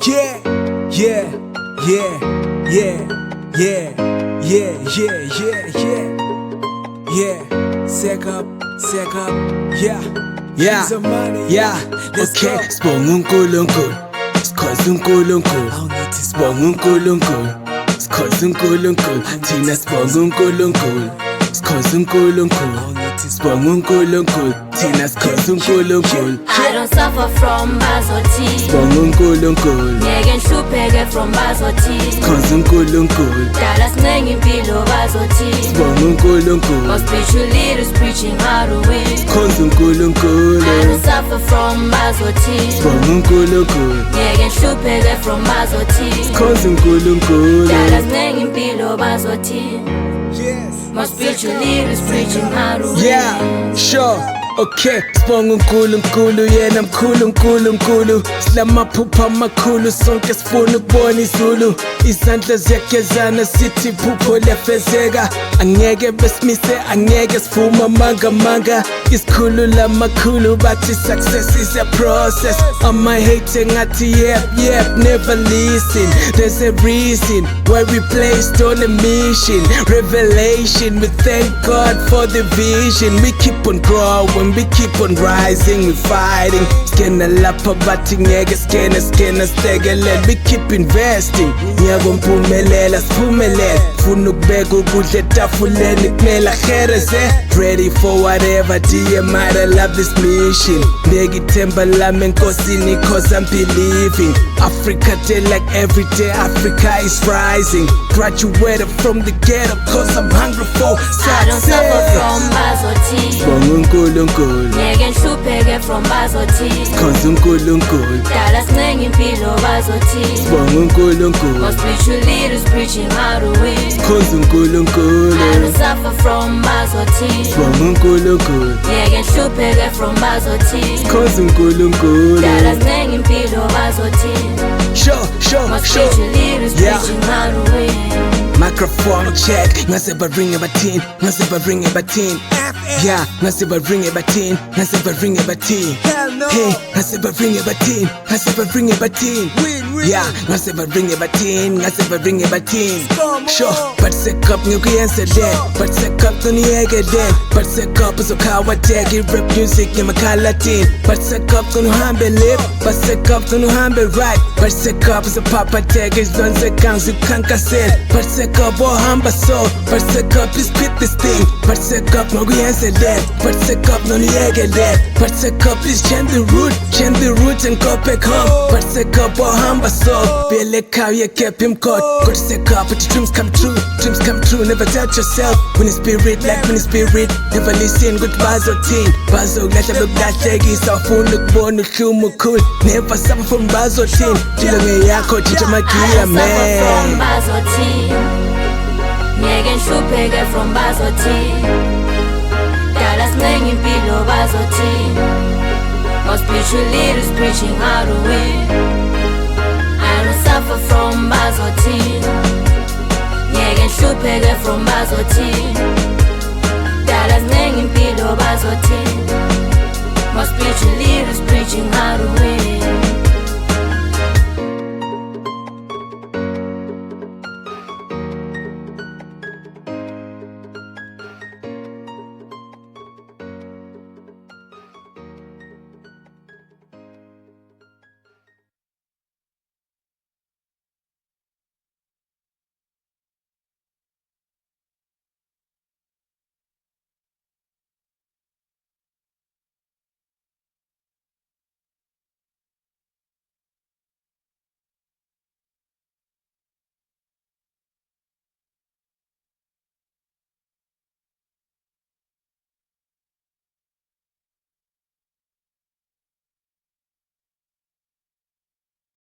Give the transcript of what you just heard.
Yeah, yeah, yeah, yeah, yeah, yeah, yeah, yeah, yeah, yeah. Sek up, yeah, Yeah, some money, yeah, let's okay. go. Sibonga uNkulunkulu, sikhoza uNkulunkulu. Sibonga uNkulunkulu, sikhoza uNkulunkulu. Thina sibonga uNkulunkulu, sikhoza uNkulunkulu. Sibonga uNkulunkulu, thina sikhoza uNkulunkulu. I don't suffer from bazoti. Sibonga uNkulunkulu, Ngeke nhlupheke from bazoti. sikhoza uNkulunkulu. Dala sinengi impilo bazoti. Sibonga uNkulunkulu, Our spiritual leaders preaching how to win. sikhoza uNkulunkulu. I don't suffer from bazoti. Sibonga uNkulunkulu, Ngeke nhlupheke from bazoti. sikhoza uNkulunkulu. Dala sinengi impilo bazoti. Yes. My spiritual leaders preaching how to win. Yeah, sure, okay. Sibonga uNkulunkulu, yena mkhulu uNkulunkulu. Silamaphupho amakhulu, sonke sifuna ukubona izulu. Izandla ziyagezana, sithi iphupho liyafezeka. Angeke besimise, angeke sivuma manga. Isikhulula amakhulu, bathi success is a process. Ama-hate ngathi yep, never listen. There's a reason why we placed on a mission. Revelation, we thank God for the vision. We keep on growing, we keep on rising, we fighting. Skena lapha bathi ngeke skena stekelela. We keep investing, ngiyakompumelela siphumelela. Funa ukubeka ukudla etafuleni kumele ahereze. Ready for whatever, DMI, I love this mission. Beka ithemba lami enkosini cause I'm believing. Africa day like every day, Africa is rising. Graduated from the ghetto cause I'm hungry for I don't suffer success. from bazoti. Sibonga uNkulunkulu, Ngeke nhlupheke from bazoti. sikhoza uNkulunkulu. Dala sinengi impilo bazoti. Sibonga uNkulunkulu, Our spiritual leaders preaching how to win. sikhoza I uNkulunkulu. don't suffer from bazoti. Sibonga uNkulunkulu, Ngeke nhlupheke from bazoti. sikhoza uNkulunkulu. Dala sinengi impilo bazoti. My Sure. spiritual leaders Yeah. preaching how to win. Microphone check, ngase baringe bathini. Yeah, ngase baringe bathini. Hell no. Hey, ngase baringe bathini. Win. Yeah, ngase baringe bathini. Come Sure, on. but set up ngikuyenze then. But set up kuniyeke then. But set up uzokhawa tag rap music yemakhala tin. But set up kunuhambe left. But set up kunuhambe right. But set up uzopapa tag izonze gangs ukhankasela. But set up ohamba so. But set up please quit this thing. But set up ngikuyenze then. But set up kuniyeke then. But set up please change the route and go back home. But set up ohamba so. Bele ekhaya keep him caught. Go to set up but the dreams come true, never doubt yourself. When the spirit, never listen, good bazotin. Bazo lahla bekulahlekisa, ufuna ukubona uhlumo cool. Never suffer from bazotin. Dila ngeyakho, jija magiya I don't suffer from man. bazoti. Ngeke nhlupheke from bazoti. Dala sinengi impilo bazoti. My spiritual leaders preaching how to win. I don't suffer from bazoti. Ngeke nhlupheke from bazoti. Dala sinengi impilo bazoti. My spiritual leaders preaching how to win.